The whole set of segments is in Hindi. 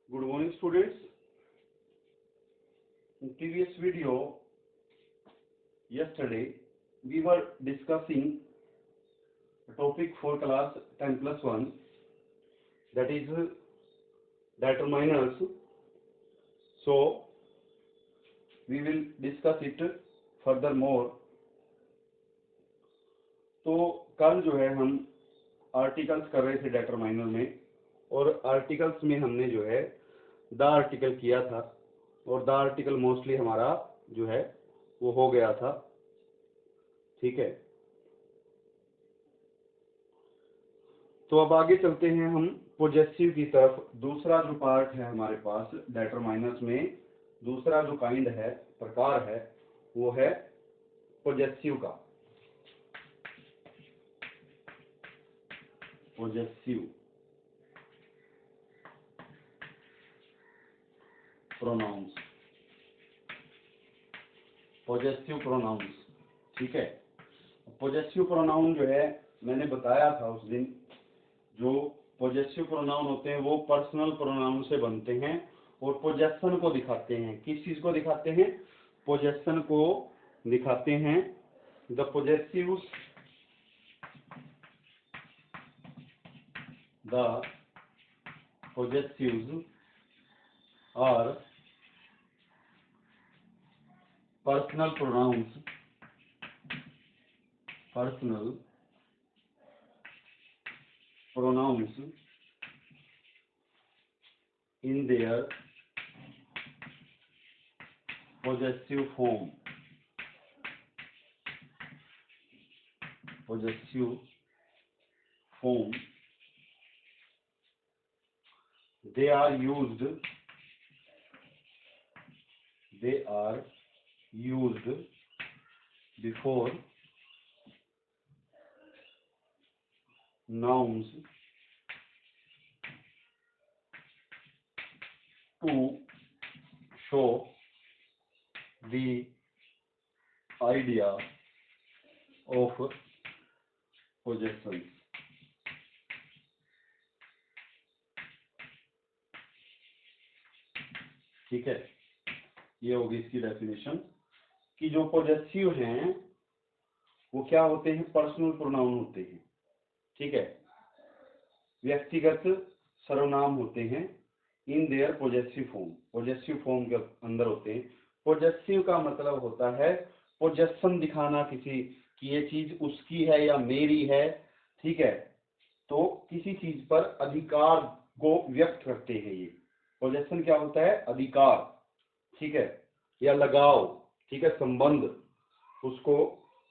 Good morning, students. In previous video, yesterday, we were discussing a topic for class 10 plus 1, that is determiners. So, we will discuss it furthermore. तो कल जो है हम आर्टिकल्स कर रहे थे डेटरमाइनर में, और आर्टिकल्स में हमने जो है द आर्टिकल किया था, और द आर्टिकल मोस्टली हमारा जो है वो हो गया था। ठीक है, तो अब आगे चलते हैं हम पोजेसिव की तरफ। दूसरा जो पार्ट है हमारे पास डेटरमाइनर्स में, दूसरा जो काइंड है, प्रकार है, वो है पोजेसिव का। Possessive pronouns, possessive pronouns. ठीक है, पोजेसिव प्रोनाउन जो है मैंने बताया था उस दिन, जो पोजेसिव प्रोनाउन होते हैं वो पर्सनल प्रोनाउन से बनते हैं और पोजेशन को दिखाते हैं। किस चीज को दिखाते हैं? पोजेशन को दिखाते हैं। The possessives, the possessives are personal pronouns, personal pronouns in their possessive form. Possessive form. They are used before nouns to show the idea of possession. ठीक है, ये होगी इसकी डेफिनेशन कि जो पोजेसिव हैं वो क्या होते हैं? पर्सनल प्रोनाउन होते हैं। ठीक है, व्यक्तिगत सर्वनाम होते हैं। इन their possessive form, possessive form के अंदर होते हैं। पोजेसिव का मतलब होता है पोजेशन दिखाना किसी की, ये चीज उसकी है या मेरी है। ठीक है, तो किसी चीज पर अधिकार को व्यक्त करते हैं। ये पोजेशन क्या होता है? अधिकार। ठीक है, या लगाव। ठीक है, संबंध, उसको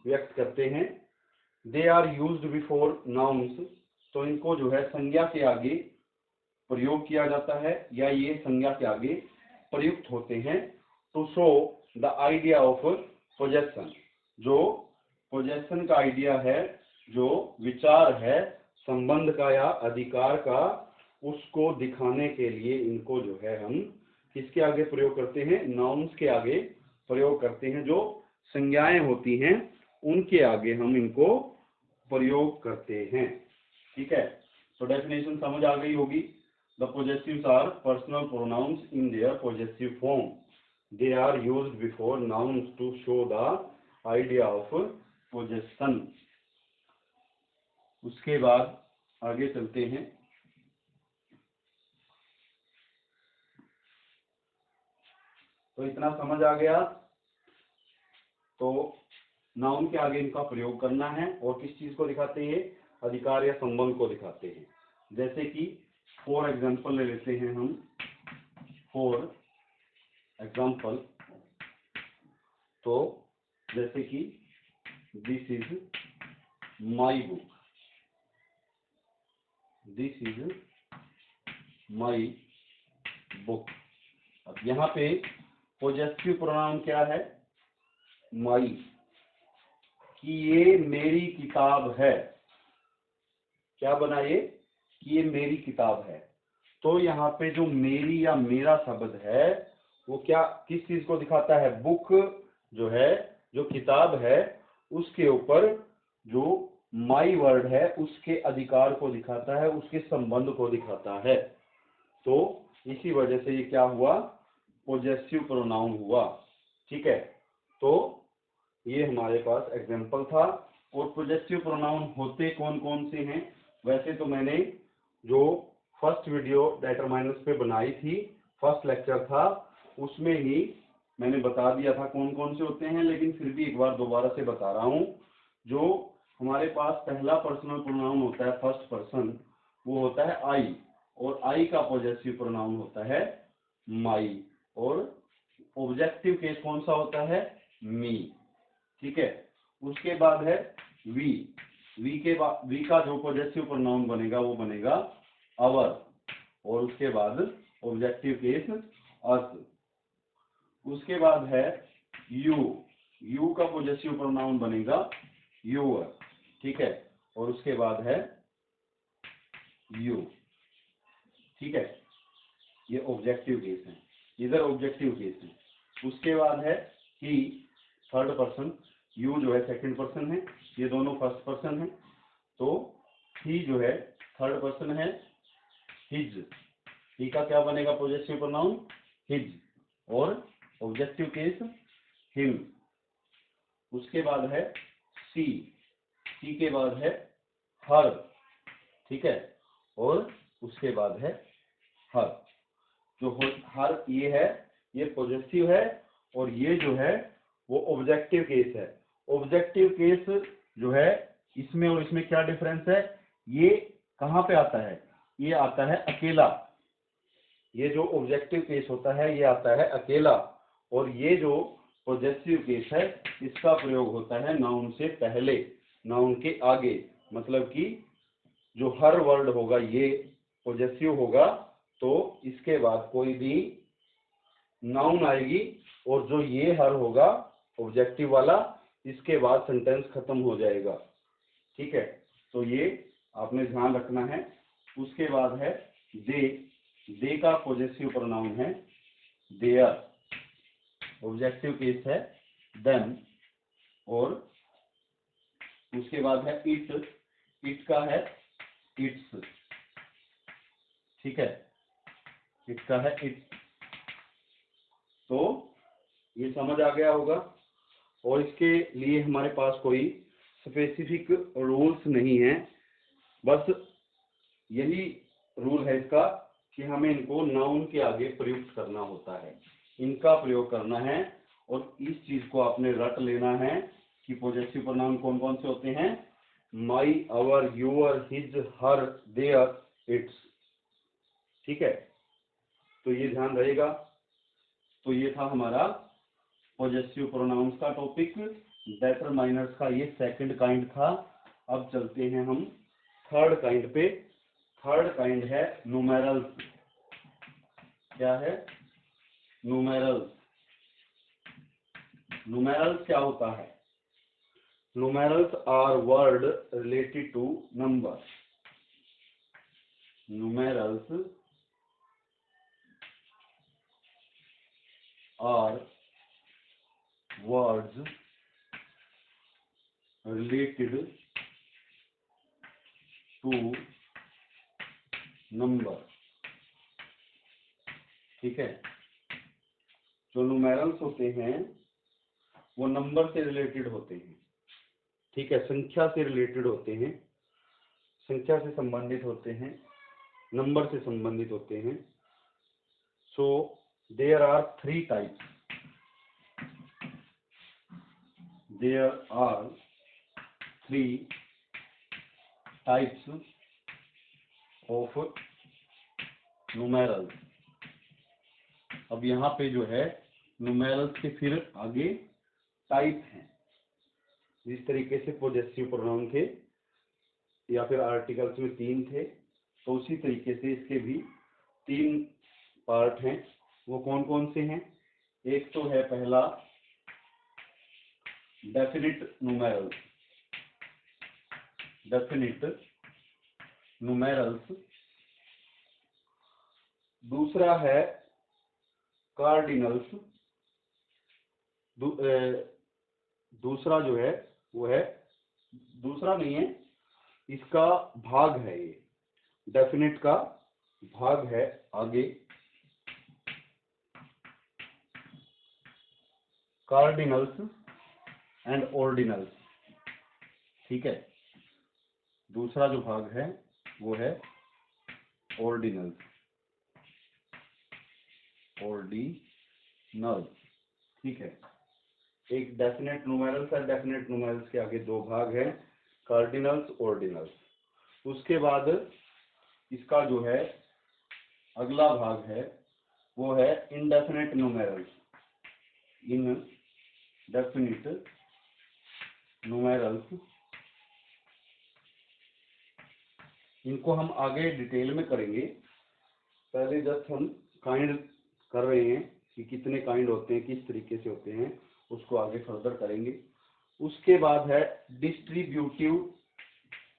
व्यक्त करते हैं। They are used before nouns, तो इनको जो है संज्ञा के आगे प्रयोग किया जाता है, या ये संज्ञा के आगे प्रयुक्त होते हैं। To show the idea of possession, जो पोजेशन का आइडिया है, जो विचार है संबंध का या अधिकार का, उसको दिखाने के लिए इनको जो है हम किसके आगे प्रयोग करते हैं? नाउन्स के आगे प्रयोग करते हैं। जो संज्ञाएं होती हैं उनके आगे हम इनको प्रयोग करते हैं। ठीक है, तो डेफिनेशन समझ आ गई होगी। The possessives are personal pronouns in their possessive form. They are used before nouns to show the idea of possession. उसके बाद आगे चलते हैं। तो इतना समझ आ गया, तो नाउन के आगे इनका प्रयोग करना है, और किस चीज को दिखाते हैं? अधिकार या संबंध को दिखाते हैं। जैसे कि फॉर एग्जाम्पल ले लेते हैं हम। फॉर एग्जाम्पल, तो जैसे कि this is my book, this is my book. अब यहाँ पे पोजेसिव प्रोनाउन क्या है? माई, कि ये मेरी किताब है। क्या बना ये? कि ये मेरी किताब है। तो यहाँ पे जो मेरी या मेरा शब्द है वो क्या, किस चीज को दिखाता है? बुक जो है, जो किताब है, उसके ऊपर जो माई वर्ड है उसके अधिकार को दिखाता है, उसके संबंध को दिखाता है। तो इसी वजह से ये क्या हुआ, पॉजेसिव प्रोनाउन हुआ। ठीक है, तो ये हमारे पास एग्जाम्पल था। और पॉजेसिव प्रोनाउन होते कौन कौन से हैं, वैसे तो मैंने जो फर्स्ट वीडियो डेटरमाइनर्स पे बनाई थी, फर्स्ट लेक्चर था, उसमें ही मैंने बता दिया था कौन कौन से होते हैं, लेकिन फिर भी एक बार दोबारा से बता रहा हूँ। जो हमारे पास पहला पर्सनल प्रोनाउन होता है, फर्स्ट पर्सन, वो होता है आई, और आई का पॉजेसिव प्रोनाउन होता है माई, और ऑब्जेक्टिव केस कौन सा होता है, मी। ठीक है, उसके बाद है वी। वी के बाद, वी का जो पॉजेसिव प्रोनाउन बनेगा वो बनेगा अवर, और उसके बाद ऑब्जेक्टिव केस अस। उसके बाद है यू। यू का पॉजेसिव प्रोनाउन बनेगा योर। ठीक है, और उसके बाद है यू। ठीक है, ये ऑब्जेक्टिव केस है, इधर ऑब्जेक्टिव केस है। उसके बाद है ही, थर्ड पर्सन, यू जो है सेकंड पर्सन है, ये दोनों फर्स्ट पर्सन है, तो ही जो है थर्ड पर्सन है, हिज। ही का क्या बनेगा पॉजेसिव प्रोनाउन, हिज, और ऑब्जेक्टिव केस हिम। उसके बाद है सी। सी के बाद है हर। ठीक है, और उसके बाद है हर। जो हर ये है, ये पॉजेसिव है, और ये जो है वो ऑब्जेक्टिव केस है। ऑब्जेक्टिव केस जो है, इसमें और इसमें क्या डिफरेंस है, ये कहाँ पे आता है, ये आता है अकेला। ये जो ऑब्जेक्टिव केस होता है ये आता है अकेला, और ये जो पॉजेसिव केस है इसका प्रयोग होता है नाउन से पहले, नाउन के आगे। मतलब कि जो हर वर्ड होगा ये पॉजेसिव होगा, तो इसके बाद कोई भी नाउन आएगी, और जो ये हर होगा ऑब्जेक्टिव वाला, इसके बाद सेंटेंस खत्म हो जाएगा। ठीक है, तो ये आपने ध्यान रखना है। उसके बाद है दे। दे का पॉजेसिव प्रोनाउन है देयर, ऑब्जेक्टिव केस है देम, और उसके बाद है इट। इट का है इट्स। ठीक है, इट का है इट। तो ये समझ आ गया होगा, और इसके लिए हमारे पास कोई स्पेसिफिक रूल्स नहीं है, बस यही रूल है इसका कि हमें इनको नाउन के आगे प्रयुक्त करना होता है, इनका प्रयोग करना है। और इस चीज को आपने रट लेना है कि पॉजेसिव प्रोनाउन कौन कौन से होते हैं, my, our, your, his, her, their, its. ठीक है, तो ये ध्यान रहेगा। तो ये था हमारा पॉजेसिव प्रोनाउंस का टॉपिक, डेटरमाइनर्स का ये सेकंड काइंड था। अब चलते हैं हम थर्ड काइंड पे। थर्ड काइंड है न्यूमेरल्स। क्या है, न्यूमेरल्स। न्यूमेरल्स क्या होता है, numerals are word related to number. Numerals are words related to number. ठीक है, जो न्यूमेरल्स होते हैं वो नंबर से रिलेटेड होते हैं। ठीक है, संख्या से रिलेटेड होते हैं, संख्या से संबंधित होते हैं, नंबर से संबंधित होते हैं। So there are three types. There are three types of numerals. अब यहाँ पे जो है न्यूमेरल्स के फिर आगे टाइप हैं। जिस तरीके से पॉजेसिव प्रोनाउन थे या फिर आर्टिकल्स में तीन थे, तो उसी तरीके से इसके भी तीन पार्ट हैं। वो कौन कौन से हैं, एक तो है पहला डेफिनिट न्यूमेरल्स। Definite numerals. दूसरा है कार्डिनल्स। दूसरा जो है वो है, दूसरा नहीं है, इसका भाग है ये डेफिनिट का, भाग है आगे कार्डिनल्स एंड ऑर्डिनल्स, ठीक है। दूसरा जो भाग है वो है ऑर्डिनल्स, ठीक है। एक डेफिनेट न्यूमेरल्स है, डेफिनेट न्यूमेरल्स के आगे दो भाग हैं, कार्डिनल्स, ऑर्डिनल्स। उसके बाद इसका जो है अगला भाग है वो है इनडेफिनेट न्यूमेरल्स। इनडेफिनिट न्यूमेरल्स, इनको हम आगे डिटेल में करेंगे। पहले जस्ट हम काइंड कर रहे हैं कि कितने काइंड होते हैं, किस तरीके से होते हैं, उसको आगे फर्दर करेंगे। उसके बाद है डिस्ट्रीब्यूटिव,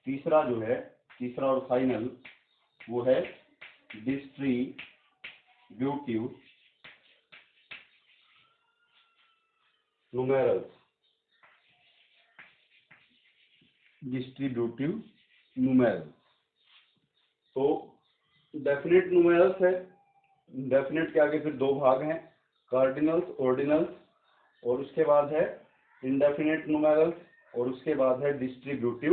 तीसरा जो है, तीसरा और फाइनल वो है डिस्ट्रीब्यूटिव न्यूमेरल्स। डिस्ट्रीब्यूटिव न्यूमेरल्स तो डेफिनेट न्यूमेरल्स है, डेफिनेट के आगे फिर दो भाग हैं, कार्डिनल्स, ऑर्डिनल्स, और उसके बाद है इनडेफिनेट न्यूमेरल्स, और उसके बाद है डिस्ट्रीब्यूटिव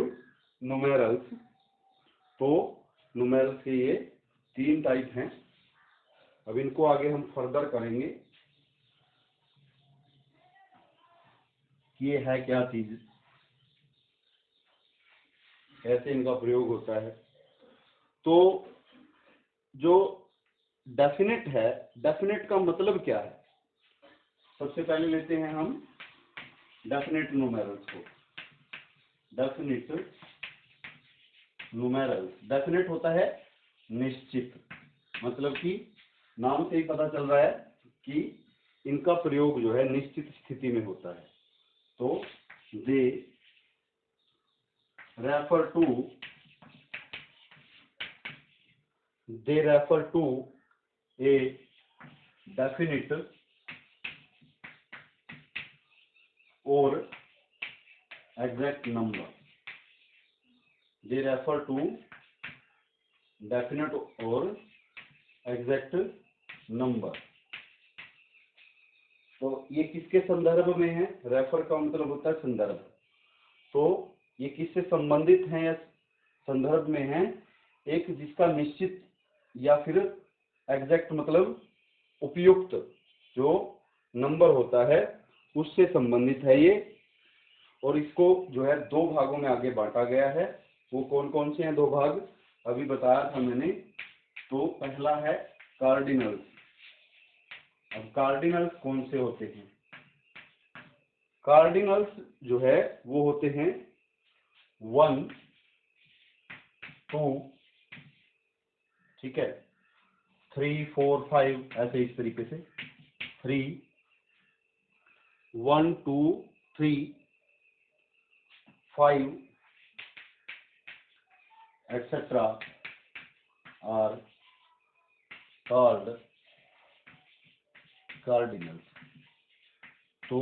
न्यूमेरल्स। तो न्यूमेरल्स के ये तीन टाइप हैं। अब इनको आगे हम फर्दर करेंगे कि ये है क्या चीज, कैसे इनका प्रयोग होता है। तो जो डेफिनेट है, डेफिनेट का मतलब क्या है, सबसे पहले लेते हैं हम डेफिनेट न्यूमेरल्स को। डेफिनेट न्यूमेरल्स, डेफिनेट होता है निश्चित, मतलब कि नाम से ही पता चल रहा है कि इनका प्रयोग जो है निश्चित स्थिति में होता है। तो they refer to a definite or exact number. They refer to definite or exact number. तो ये किसके संदर्भ में है, रेफर का मतलब होता है संदर्भ। तो ये किससे संबंधित है या संदर्भ में है, एक जिसका निश्चित या फिर एग्जैक्ट मतलब उपयुक्त जो नंबर होता है उससे संबंधित है ये। और इसको जो है दो भागों में आगे बांटा गया है। वो कौन कौन से हैं दो भाग, अभी बताया था मैंने। तो पहला है कार्डिनल्स। अब कार्डिनल्स कौन से होते हैं, कार्डिनल्स जो है वो होते हैं 1, 2, ठीक है, 3, 4, 5, ऐसे इस तरीके से 3, 1, 2, 3, 5 etc. are called cardinals। तो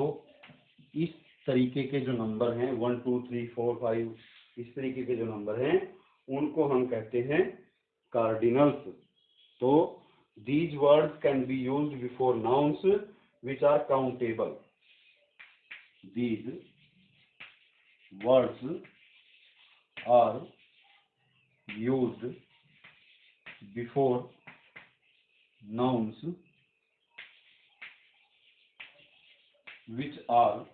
इस तरीके के जो नंबर हैं 1, 2, 3, 4, 5, इस तरीके के जो नंबर हैं उनको हम कहते हैं कार्डिनल्स। तो these words can be used before nouns which are countable। These words are used before nouns which are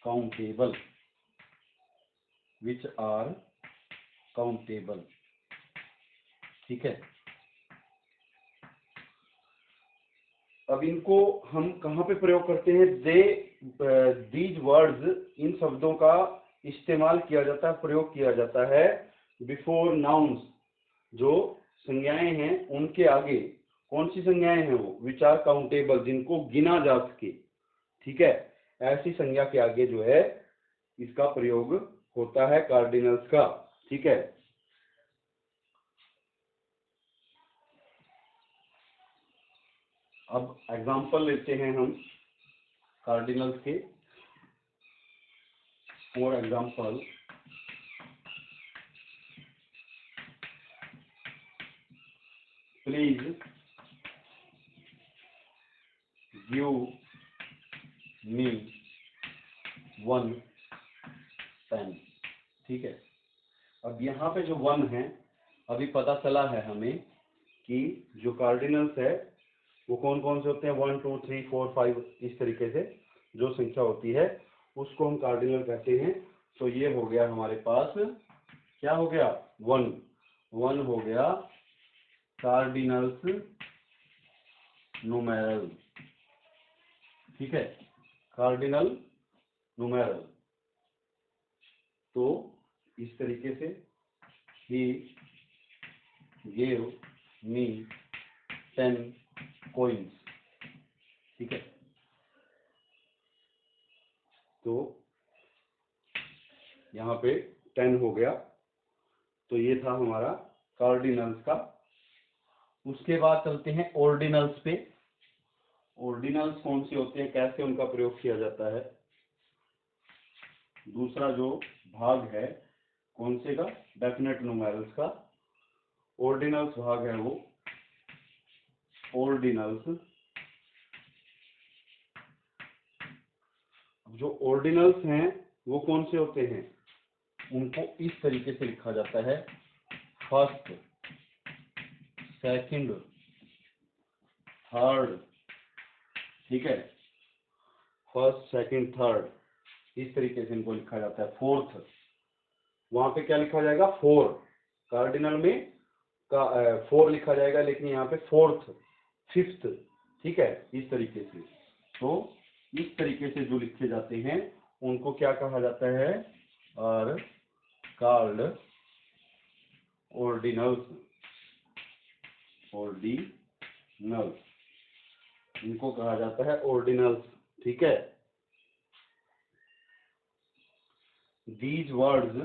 countable, which are countable, ठीक है। अब इनको हम कहाँ पे प्रयोग करते हैं, दीज वर्ड्स, इन शब्दों का इस्तेमाल किया जाता है, प्रयोग किया जाता है बिफोर नाउन्स, जो संज्ञाएं हैं उनके आगे। कौन सी संज्ञाएं हैं वो, विच आर काउंटेबल, जिनको गिना जा सके, ठीक है। ऐसी संज्ञा के आगे जो है इसका प्रयोग होता है कार्डिनल्स का, ठीक है। अब एग्जाम्पल लेते हैं हम कार्डिनल्स के। For example, please give me 1 pen. ठीक है, अब यहाँ पे जो 1 है, अभी पता चला है हमें कि जो कार्डिनल्स है वो कौन कौन से होते हैं, 1 2 3 4 5, इस तरीके से जो संख्या होती है उसको हम कार्डिनल कहते हैं। तो ये हो गया हमारे पास, क्या हो गया, 1 हो गया कार्डिनल्स नुमेरल। ठीक है, कार्डिनल नुमेरल। तो इस तरीके से ही गेव मी 10 coins। ठीक है, तो यहाँ पे 10 हो गया। तो ये था हमारा कार्डिनल्स का। उसके बाद चलते हैं ऑर्डिनल्स पे। ऑर्डिनल्स कौन से होते हैं, कैसे उनका प्रयोग किया जाता है। दूसरा जो भाग है कौन से का, डेफिनेट न्यूमेरल्स का। ऑर्डिनल्स भाग है वो ऑर्डिनल्स। जो ऑर्डिनल्स हैं वो कौन से होते हैं, उनको इस तरीके से लिखा जाता है, फर्स्ट, सेकंड, थर्ड। ठीक है, फर्स्ट सेकंड थर्ड, इस तरीके से इनको लिखा जाता है। फोर्थ, वहां पे क्या लिखा जाएगा, 4। कार्डिनल में का 4 लिखा जाएगा, लेकिन यहाँ पे फोर्थ, फिफ्थ। ठीक है, इस तरीके से। तो इस तरीके से जो लिखे जाते हैं उनको क्या कहा जाता है, और कॉल्ड ऑर्डिनल्स। ऑर्डिनल्स, इनको कहा जाता है ऑर्डिनल्स। ठीक है, these words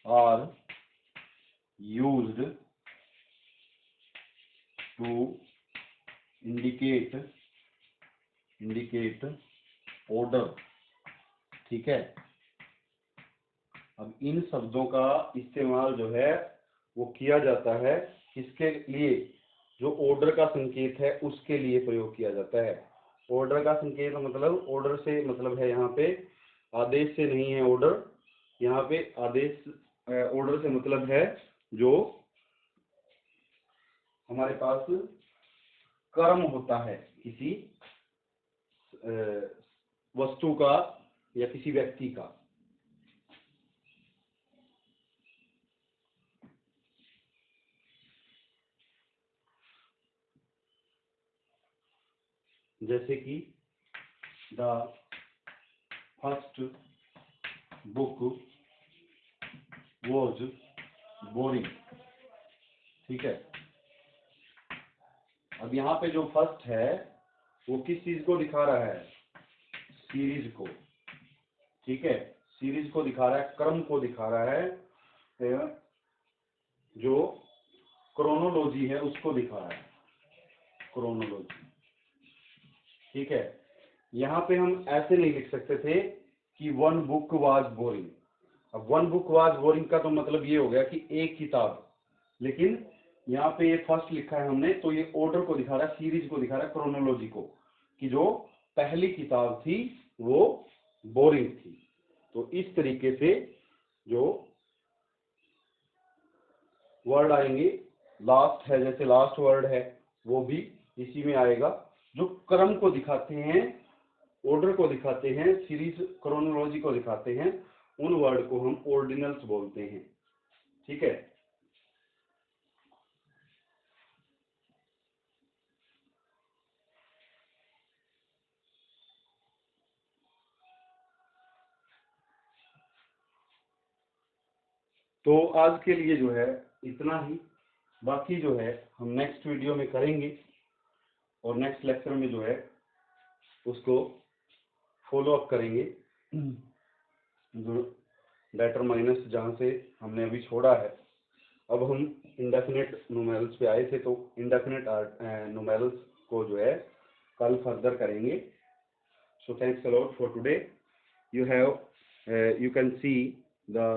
are used to indicate order. ठीक है, अब इन शब्दों का इस्तेमाल जो है वो किया जाता है किसके लिए, जो ऑर्डर का संकेत है उसके लिए प्रयोग किया जाता है। ऑर्डर का संकेत मतलब, ऑर्डर से मतलब है यहाँ पे आदेश से नहीं है ऑर्डर, यहाँ पे आदेश, ऑर्डर से मतलब है जो हमारे पास कर्म होता है किसी वस्तु का या किसी व्यक्ति का। जैसे कि the first book was boring. ठीक है, अब यहाँ पे जो फर्स्ट है वो किस चीज को दिखा रहा है, सीरीज को। ठीक है, सीरीज को दिखा रहा है, क्रम को दिखा रहा है, जो क्रोनोलॉजी है उसको दिखा रहा है, क्रोनोलॉजी। ठीक है, यहाँ पे हम ऐसे नहीं लिख सकते थे कि 1 बुक वाज बोरिंग। अब 1 बुक वाज बोरिंग का तो मतलब ये हो गया कि एक किताब, लेकिन यहाँ पे ये फर्स्ट लिखा है हमने, तो ये ऑर्डर को दिखा रहा है, सीरीज को दिखा रहा है, क्रोनोलॉजी को, कि जो पहली किताब थी वो बोरिंग थी। तो इस तरीके से जो वर्ड आएंगे, लास्ट है, जैसे लास्ट वर्ड है वो भी इसी में आएगा, जो क्रम को दिखाते हैं, ऑर्डर को दिखाते हैं, सीरीज क्रोनोलॉजी को दिखाते हैं, उन वर्ड को हम ऑर्डिनल्स बोलते हैं। ठीक है, तो आज के लिए जो है इतना ही। बाकी जो है हम नेक्स्ट वीडियो में करेंगे, और नेक्स्ट लेक्चर में जो है उसको फॉलो अप करेंगे। जो लेटर माइनस जहाँ से हमने अभी छोड़ा है, अब हम इंडेफिनेट न्यूमेरल्स पे आए थे, तो इंडेफिनेट न्यूमेरल्स को जो है कल फर्दर करेंगे। So thanks a lot for today. You can see the